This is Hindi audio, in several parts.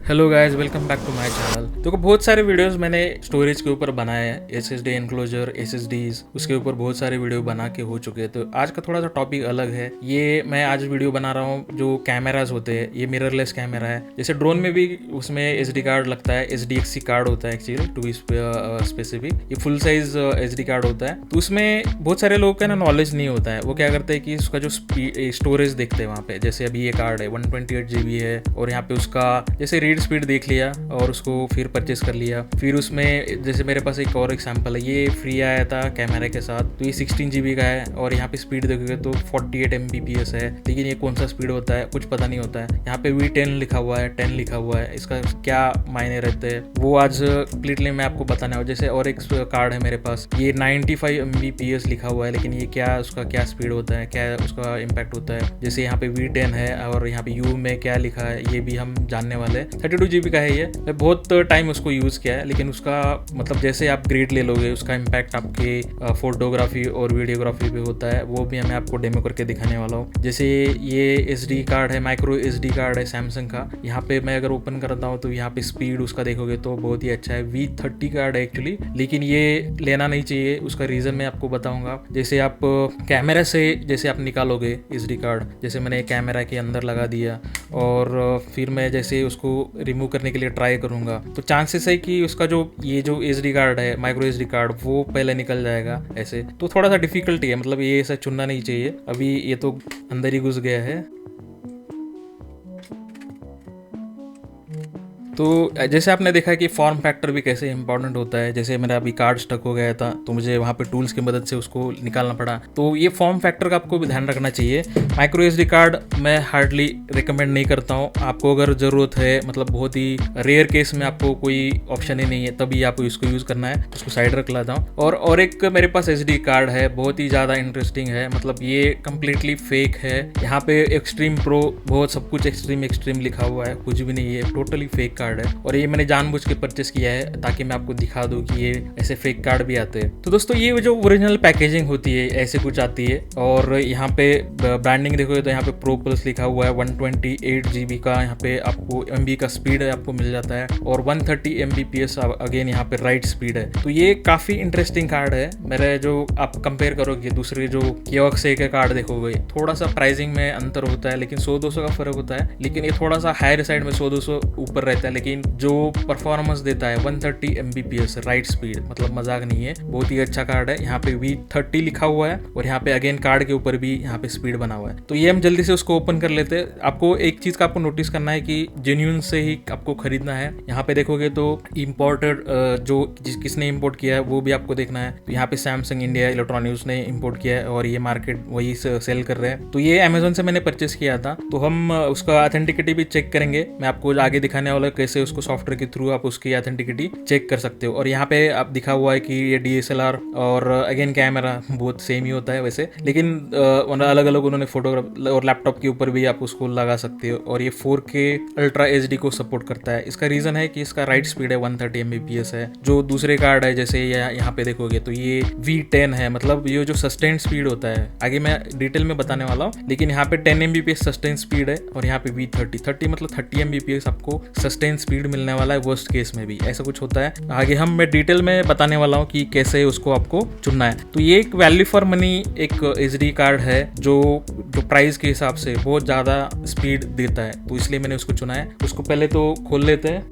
Hello guys, welcome back to my channel. तो बहुत सारे वीडियोस मैंने स्टोरेज के ऊपर बनाए हैं, एसएसडी एनक्लोजर, एसएसडीज, उसके ऊपर बहुत सारे वीडियो बना के हो चुके हैं। तो आज का थोड़ा सा टॉपिक अलग है। ये मैं आज वीडियो बना रहा हूँ जो कैमराज होते हैं, ये मिररलेस कैमरा है। जैसे ड्रोन में भी उसमें एसडी कार्ड लगता है, एसडीएक्सी कार्ड होता है एक्चुअली टू बी स्पेसिफिक। ये फुल साइज एसडी कार्ड होता है। तो उसमें बहुत सारे लोगों का ना नॉलेज नहीं होता है। वो क्या करते हैं कि उसका जो स्टोरेज देखते हैं वहाँ पे, जैसे अभी ये कार्ड है 128 GB है और यहाँ पे उसका जैसे रीड स्पीड देख लिया और उसको फिर परचेस कर लिया। फिर उसमें जैसे मेरे पास एक और एग्जांपल है, ये फ्री आया था कैमरे के साथ, तो ये 16 GB का है और यहाँ पे स्पीड देखोगे तो 48 Mbps है। लेकिन ये कौन सा स्पीड होता है कुछ पता नहीं होता है। यहाँ पे V10 लिखा हुआ है, 10 लिखा हुआ है, इसका क्या मायने रहते हैं वो आज कंप्लीटली मैं आपको बताने वाला। जैसे और एक कार्ड है मेरे पास, ये 95 Mbps लिखा हुआ है, लेकिन ये क्या उसका क्या स्पीड होता है, क्या उसका इम्पैक्ट होता है। जैसे यहाँ पे V10 है और यहाँ पे U में क्या लिखा है ये भी हम जानने वाले हैं। 32 GB का है ये। मैं बहुत टाइम उसको यूज़ किया है, लेकिन उसका मतलब जैसे आप ग्रेड ले लोगे उसका इम्पैक्ट आपके फोटोग्राफी और वीडियोग्राफी पे होता है, वो भी मैं आपको डेमो करके दिखाने वाला हूँ। जैसे ये SD कार्ड है, माइक्रो SD कार्ड है सैमसंग का। यहाँ पे मैं अगर ओपन करता हूँ तो यहाँ पे स्पीड उसका देखोगे तो बहुत ही अच्छा है। V30 कार्ड है एक्चुअली, लेकिन ये लेना नहीं चाहिए। उसका रीज़न मैं आपको बताऊंगा। जैसे आप कैमरा से जैसे आप निकालोगे SD कार्ड, जैसे मैंने कैमरा के अंदर लगा दिया और फिर मैं जैसे उसको रिमूव करने के लिए ट्राई करूंगा, तो चांसेस है कि उसका जो ये जो SD कार्ड है, माइक्रो SD कार्ड, वो पहले निकल जाएगा ऐसे। तो थोड़ा सा डिफिकल्टी है, मतलब ये ऐसा चुनना नहीं चाहिए। अभी ये तो अंदर ही घुस गया है। तो जैसे आपने देखा कि फॉर्म फैक्टर भी कैसे इंपॉर्टेंट होता है। जैसे मेरा अभी कार्ड स्टक हो गया था तो मुझे वहाँ पे टूल्स की मदद से उसको निकालना पड़ा। तो ये फॉर्म फैक्टर का आपको भी ध्यान रखना चाहिए। माइक्रो SD कार्ड मैं हार्डली रिकमेंड नहीं करता हूँ। आपको अगर ज़रूरत है, मतलब बहुत ही रेयर केस में आपको कोई ऑप्शन ही नहीं है, तभी आपको इसको यूज़ करना है। उसको साइड रख लाता हूँ। और एक मेरे पास SD कार्ड है, बहुत ही ज़्यादा इंटरेस्टिंग है। मतलब ये कम्प्लीटली फेक है। यहाँ पे एक्सट्रीम प्रो बहुत सब कुछ एक्सट्रीम लिखा हुआ है, कुछ भी नहीं है, टोटली फेक कार्ड है। और ये मैंने जानबूझ के परचेस किया है ताकि मैं आपको दिखा दूं कि ये ऐसे फेक कार्ड भी आते हैं। तो दोस्तों ये जो ओरिजिनल पैकेजिंग होती है ऐसे कुछ आती है। और यहाँ पे ब्रांडिंग देखोगे तो यहाँ पे प्रो प्लस लिखा हुआ है। 128 GB का यहाँ पे आपको MB का स्पीड आपको मिल जाता है और 130 Mbps अगेन यहाँ पे राइट स्पीड है। तो ये काफी इंटरेस्टिंग कार्ड है। मेरे जो आप कंपेयर करोगे दूसरे जो कियोक्स के कार्ड देखोगे, थोड़ा सा प्राइसिंग में अंतर होता है, लेकिन 100-200 का फर्क होता है। लेकिन ये थोड़ा सा हायर साइड में 100-200 ऊपर रहता है, लेकिन जो परफॉर्मेंस देता है 130 Mbps राइट स्पीड, मतलब मजाक नहीं है, बहुत ही अच्छा कार्ड है। यहाँ पे V30 लिखा हुआ है और यहाँ पे अगेन कार्ड के ऊपर भी यहाँ पे स्पीड बना हुआ है। तो ये हम जल्दी से उसको ओपन कर लेते हैं। आपको एक चीज का आपको नोटिस करना है कि जेन्युइन से ही आपको खरीदना है। यहाँ पे देखोगे तो इम्पोर्टेड जो किसने इम्पोर्ट किया है वो भी आपको देखना है। तो यहाँ पे सैमसंग इंडिया इलेक्ट्रॉनिक्स ने इम्पोर्ट किया है और ये मार्केट वही सेल कर रहे हैं। तो ये अमेजोन से मैंने परचेस किया था। तो हम उसका ऑथेंटिसिटी भी चेक करेंगे। मैं आपको आगे दिखाने वाला कैसे उसको सॉफ्टवेयर के थ्रू आप उसकी ऑथेंटिसिटी चेक कर सकते हो। और यहाँ पे आप दिखा हुआ है कि ये DSLR और अगेन कैमरा बहुत सेम ही होता है वैसे, लेकिन अलग अलग उन्होंने फोटोग्राफ और लैपटॉप के ऊपर भी आप उसको लगा सकते हो। और ये 4K अल्ट्रा HD को सपोर्ट करता है। इसका रीजन है कि इसका राइट स्पीड है 130 Mbps है। जो दूसरे कार्ड है जैसे यहाँ पे देखोगे तो ये V10 है, मतलब ये जो सस्टेन स्पीड होता है आगे मैं डिटेल में बताने वाला हूँ। लेकिन यहाँ पे 10 Mbps सस्टेन स्पीड है और यहाँ पे V30 मतलब 30 Mbps आपको सस्टेन स्पीड मिलने वाला है। वर्स्ट केस में भी ऐसा कुछ होता है, आगे मैं डिटेल में बताने वाला हूँ कि कैसे उसको आपको चुनना है। तो ये एक वैल्यू फॉर मनी एक SD कार्ड है जो प्राइस के हिसाब से बहुत ज़्यादा स्पीड देता है, तो इसलिए मैंने उसको चुना है। उसको पहले तो खोल लेते हैं।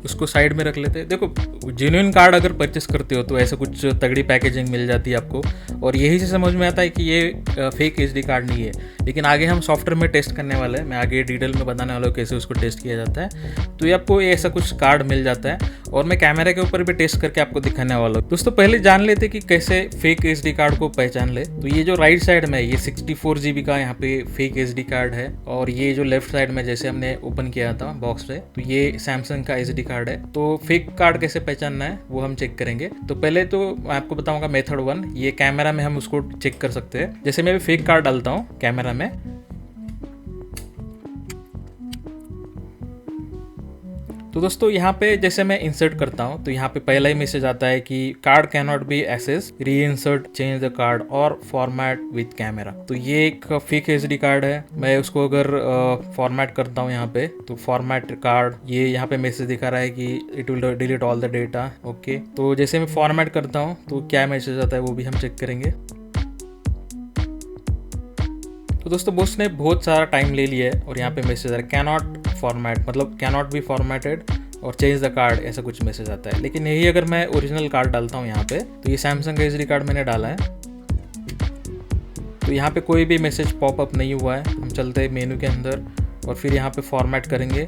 उसको साइड में रख लेते हैं। देखो जेन्युइन कार्ड अगर परचेस करते हो तो ऐसा कुछ तगड़ी पैकेजिंग मिल जाती है आपको, और यही से समझ में आता है कि ये फेक SD कार्ड नहीं है। लेकिन आगे हम सॉफ्टवेयर में टेस्ट करने वाले हैं, मैं आगे डिटेल में बताने वाला हूँ कैसे उसको टेस्ट किया जाता है। तो ये आपको ऐसा कुछ कार्ड मिल जाता है और मैं कैमरे के ऊपर भी टेस्ट करके आपको दिखाने वाला हूँ। दोस्तों पहले जान लेते कि कैसे फेक SD कार्ड को पहचान ले। तो ये जो राइट साइड में ये 64 GB का यहाँ पे फेक SD कार्ड है, और ये जो लेफ्ट साइड में जैसे हमने ओपन किया था बॉक्स पे, तो ये सैमसंग का SD कार्ड है। तो फेक कार्ड कैसे पहचानना है वो हम चेक करेंगे। तो पहले तो मैं आपको बताऊंगा मेथड 1, ये कैमरा में हम उसको चेक कर सकते हैं। जैसे मैं भी फेक कार्ड डालता हूँ कैमरा में, तो दोस्तों यहाँ पे जैसे मैं इंसर्ट करता हूँ तो यहाँ पे पहला ही मैसेज आता है कि card can not be access, re insert, change the card और फॉर्मेट विथ कैमरा। तो ये एक फेक एसडी कार्ड है। मैं उसको अगर फॉर्मेट करता हूँ यहाँ पे तो फॉर्मेट कार्ड, ये यहाँ पे मैसेज दिखा रहा है कि it will delete all the data. Okay, तो जैसे मैं फॉर्मेट करता हूँ तो क्या मैसेज आता है वो भी हम चेक करेंगे। तो दोस्तों बॉस ने बहुत सारा टाइम ले लिया है और यहाँ पे मैसेज आ रहा है कैन नॉट फॉर्मेट, मतलब कैन नॉट बी फॉर्मेटेड और चेंज द कार्ड, ऐसा कुछ मैसेज आता है। लेकिन यही अगर मैं ओरिजिनल कार्ड डालता हूँ यहाँ पे, तो ये सैमसंग का एसडी कार्ड मैंने डाला है, तो यहाँ पे कोई भी मैसेज पॉपअप नहीं हुआ है। हम चलते हैं मेनू के अंदर और फिर यहाँ पे फॉर्मेट करेंगे।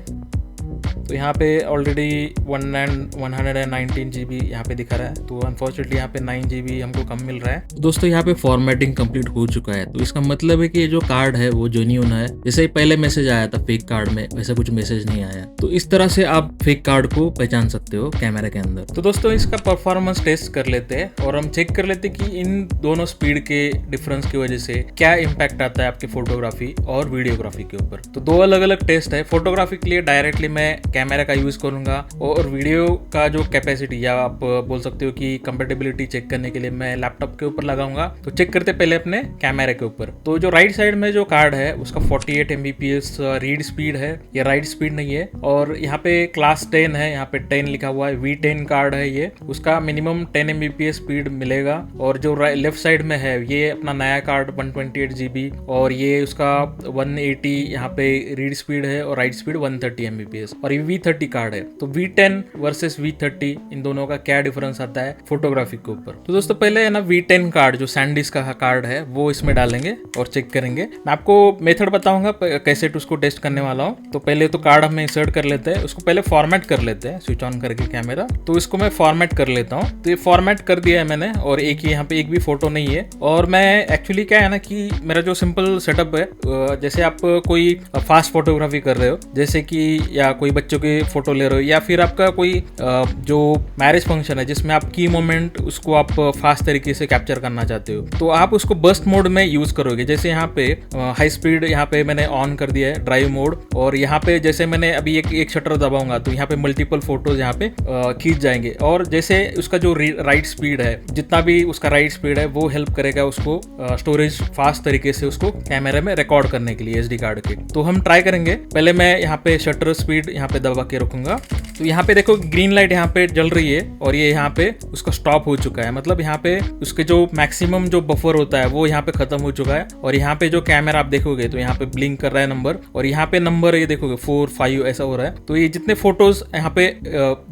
तो यहाँ पे ऑलरेडी 119 GB यहाँ पे दिखा रहा है, तो अनफॉर्चुनेटली यहाँ पे 9 GB हमको कम मिल रहा है। तो दोस्तों यहाँ पे फॉर्मेटिंग कंप्लीट हो चुका है, तो इसका मतलब है कि ये जो कार्ड है वो जेन्युइन है। जैसे पहले मैसेज आया था फेक कार्ड में, वैसा कुछ मैसेज नहीं आया। तो इस तरह से आप फेक कार्ड को पहचान सकते हो कैमरा के अंदर। तो दोस्तों इसका परफॉर्मेंस टेस्ट कर लेते हैं और हम चेक कर लेते हैं कि इन दोनों स्पीड के डिफरेंस की वजह से क्या इम्पैक्ट आता है आपके फोटोग्राफी और वीडियोग्राफी के ऊपर। तो दो अलग अलग टेस्ट है। फोटोग्राफी के लिए डायरेक्टली मैं कैमरा का यूज करूंगा और वीडियो का जो कैपेसिटी या आप बोल सकते हो कि कंपेटेबिलिटी चेक करने के लिए मैं लैपटॉप के ऊपर लगाऊंगा। तो चेक करते पहले अपने कैमरा के ऊपर। तो जो राइट साइड में जो कार्ड है उसका 48 Mbps रीड स्पीड है, ये राइट स्पीड नहीं है। और यहाँ पे क्लास 10 है, यहाँ पे 10 लिखा हुआ है, V10 कार्ड है ये, उसका मिनिमम 10 Mbps स्पीड मिलेगा। और जो लेफ्ट साइड में है ये अपना नया कार्ड 128 GB और ये उसका 180 यहाँ पे रीड स्पीड है और राइट स्पीड 130 Mbps। और ये V30 कार्ड है। तो V10 वर्सेस V30 इन दोनों का क्या डिफरेंस आता है फोटोग्राफी के ऊपर। तो दोस्तों पहले है ना V10 कार्ड जो सैंडिस्क का कार्ड है वो इसमें डालेंगे और चेक करेंगे। मैं आपको मेथड बताऊंगा कैसे उसको टेस्ट करने वाला हूँ। तो पहले तो कार्ड हम इंसर्ट कर लेते हैं, उसको पहले फॉर्मेट कर लेते हैं स्विच ऑन करके कैमरा। तो इसको मैं फॉर्मेट कर लेता हूँ। तो ये फॉर्मेट कर दिया है मैंने और एक ही यहाँ पे एक भी फोटो नहीं है। और मैं एक्चुअली क्या है ना कि मेरा जो सिंपल सेटअप है, जैसे आप कोई फास्ट फोटोग्राफी कर रहे हो, जैसे कि या कोई बच्चों की फोटो ले रहे हो या फिर आपका कोई जो मैरिज फंक्शन है जिसमें आप की मोमेंट उसको आप फास्ट तरीके से कैप्चर करना चाहते हो, तो आप उसको बर्स्ट मोड में यूज करोगे। जैसे यहाँ पे हाई स्पीड यहाँ पे मैंने ऑन कर दिया है, ड्राइव मोड। और यहाँ पे जैसे मैंने अभी एक शटर दबाऊंगा तो यहाँ पे मल्टीपल फोटोज यहाँ पे खींच जाएंगे। और जैसे उसका जो राइट स्पीड है, जितना भी उसका राइट स्पीड है वो हेल्प करेगा उसको स्टोरेज फास्ट तरीके से उसको कैमरे में रिकॉर्ड करने के लिए एसडी कार्ड के। तो हम ट्राई करेंगे। पहले मैं यहाँ पे शटर स्पीड यहाँ पे दबा के रखूंगा। तो यहाँ पे देखो ग्रीन लाइट यहाँ पे जल रही है और ये यहाँ पे उसका स्टॉप हो चुका है, मतलब यहाँ पे उसके जो मैक्सिमम जो बफर होता है वो यहाँ पे खत्म हो चुका है। और यहाँ पे जो कैमरा आप देखोगे तो यहाँ पे ब्लिंक कर रहा है नंबर, और यहाँ पे नंबर ये देखोगे 4, 5 ऐसा हो रहा है। तो ये जितने फोटोज यहाँ पे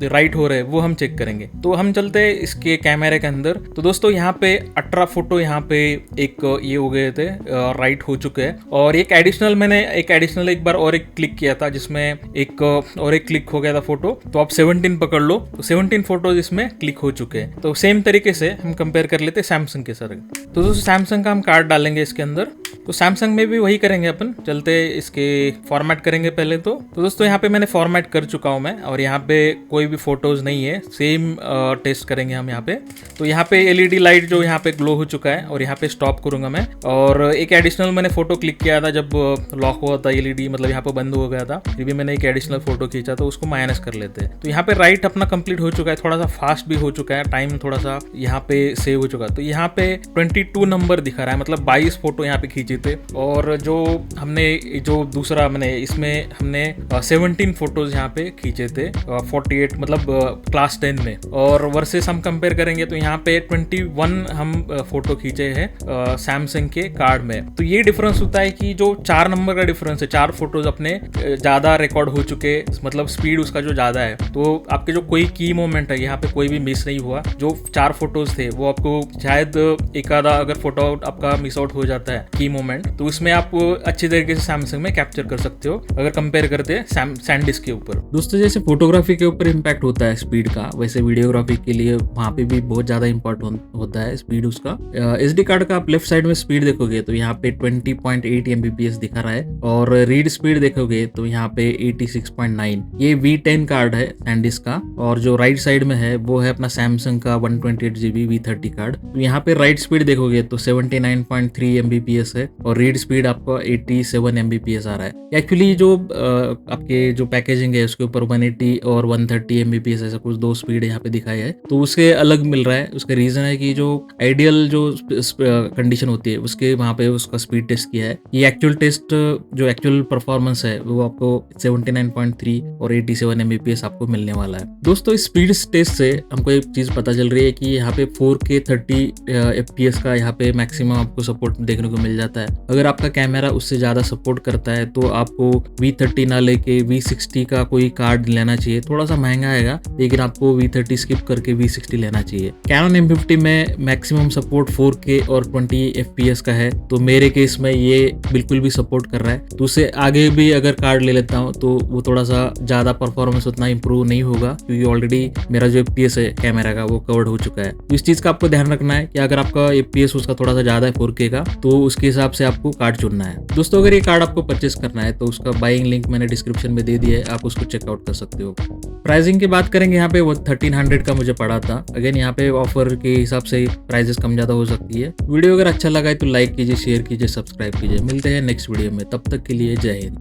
राइट हो रहे हैं वो हम चेक करेंगे। तो हम चलते हैं इसके कैमरे के अंदर। तो दोस्तों यहाँ पे 18 फोटो यहाँ पे एक ये हो गए थे, राइट हो चुके हैं। और एक एडिशनल एक बार और एक क्लिक किया था जिसमें एक और एक क्लिक हो गया था फोटो। तो आप 17 पकड़ लो, तो 17 फोटोज इसमें क्लिक हो चुके हैं। तो सेम तरीके से हम कंपेयर कर लेते हैं सैमसंग के साथ। तो दोस्तों सैमसंग का हम कार्ड डालेंगे इसके अंदर। तो सैमसंग में भी वही करेंगे अपन, चलते इसके फॉर्मेट करेंगे पहले। तो दोस्तों यहाँ पे मैंने फॉर्मेट कर चुका हूँ मैं, और यहाँ पे कोई भी फोटोज नहीं है। सेम टेस्ट करेंगे हम यहाँ पे। तो यहाँ पे एलईडी लाइट जो यहाँ पे ग्लो हो चुका है और यहाँ पे स्टॉप करूंगा मैं। और एक एडिशनल मैंने फोटो क्लिक किया था जब लॉक हुआ था एलईडी, मतलब यहाँ पे बंद हो गया था, फिर भी मैंने एक एडिशनल फोटो खींचा, तो उसको माइनस कर लेते हैं। तो यहाँ पे राइट अपना कंप्लीट हो चुका है, थोड़ा सा फास्ट भी हो चुका है, टाइम थोड़ा सा यहाँ पे सेव हो चुका है। तो यहाँ पे 22 नंबर दिखा रहा है, मतलब 22 फोटो यहाँ पे खींचे थे। और जो हमने जो दूसरा मैंने इसमें हमने 17 फोटोज यहाँ पे खींचे थे 48 मतलब क्लास 10 में। और वर्सेस हम कंपेयर करेंगे तो यहाँ पे 21 हम फोटो खींचे हैं सैमसंग के कार्ड में। तो ये डिफरेंस होता है कि जो 4 नंबर का डिफरेंस है, 4 फोटोज अपने ज्यादा रिकॉर्ड हो चुके, मतलब स्पीड उसका जो ज्यादा है, तो आपके जो कोई की मोमेंट है यहाँ पे कोई भी मिस नहीं हुआ। जो 4 फोटोज थे वो आपको शायद एक आधा अगर फोटो आपका मिस आउट हो जाता है की मोमेंट, तो उसमें आप अच्छी तरीके से सैमसंग में कैप्चर कर सकते हो अगर कंपेयर करते हैं सैंडिस्क के ऊपर। दोस्तों जैसे फोटोग्राफी के ऊपर इम्पैक्ट होता है स्पीड का, वैसे वीडियोग्राफी के लिए वहाँ पे भी बहुत ज्यादा इम्पोर्टेंट होता है स्पीड उसका। एसडी कार्ड का आप लेफ्ट साइड में स्पीड देखोगे तो यहाँ पे 20.8 Mbps दिखा रहा है, और रीड स्पीड देखोगे तो यहाँ पे 86.9। ये V10 कार्ड है सैंडिस्क का, और जो राइट साइड में है वो है अपना सैमसंग का 128 GB V30 कार्ड। तो यहाँ पे राइट स्पीड देखोगे तो 79.3 Mbps है, और रीड स्पीड आपका 87 Mbps आ रहा है। एक्चुअली जो आपके जो पैकेजिंग है उसके ऊपर 180 और 130 Mbps ऐसा कुछ दो स्पीड यहाँ पे दिखाया है, तो उसके अलग मिल रहा है। उसका रीजन है कि जो आइडियल जो कंडीशन होती है उसके वहाँ पे उसका स्पीड टेस्ट किया है। ये एक्चुअल टेस्ट जो एक्चुअल परफॉर्मेंस है वो आपको 79.3 और 87 Mbps आपको मिलने वाला है। दोस्तों इस स्पीड टेस्ट से हमको एक चीज पता चल रही है कि यहाँ पे 4K 30 FPS का यहाँ पे मैक्सिमम आपको सपोर्ट देखने को मिल जाता है। अगर आपका कैमरा उससे ज्यादा सपोर्ट करता है तो आपको V30 ना लेके V60 का कोई कार्ड लेना चाहिए। थोड़ा सा महंगा आएगा लेकिन आपको V30 स्किप करके V60 लेना चाहिए। Canon M50 में मैक्सिमम सपोर्ट 4K और 20 FPS का है, तो मेरे केस में ये बिल्कुल भी सपोर्ट कर रहा है। तो उससे आगे भी अगर कार्ड ले लेता हूँ तो वो थोड़ा सा ज्यादा परफॉर्मेंस उतना इंप्रूव नहीं होगा, क्योंकि ऑलरेडी मेरा जो FPS है कैमरा का वो कवर्ड हो चुका है। तो इस चीज का आपको ध्यान रखना है कि अगर आपका FPS उसका थोड़ा सा ज्यादा है 4K का, तो उसके हिसाब से आपको कार्ड चुनना है। दोस्तों अगर ये कार्ड आपको परचेस करना है तो उसका बाइंग लिंक मैंने डिस्क्रिप्शन में दे दिया है, आप उसको चेकआउट कर सकते हो। प्राइसिंग की बात करेंगे, यहाँ पे वो 1300 का मुझे पड़ा था। अगेन यहाँ पे ऑफर के हिसाब से प्राइजेस कम ज्यादा हो सकती है। वीडियो अगर अच्छा लगा है तो लाइक कीजिए, शेयर कीजिए, सब्सक्राइब कीजिए। मिलते हैं नेक्स्ट वीडियो में, तब तक के लिए जय हिंद।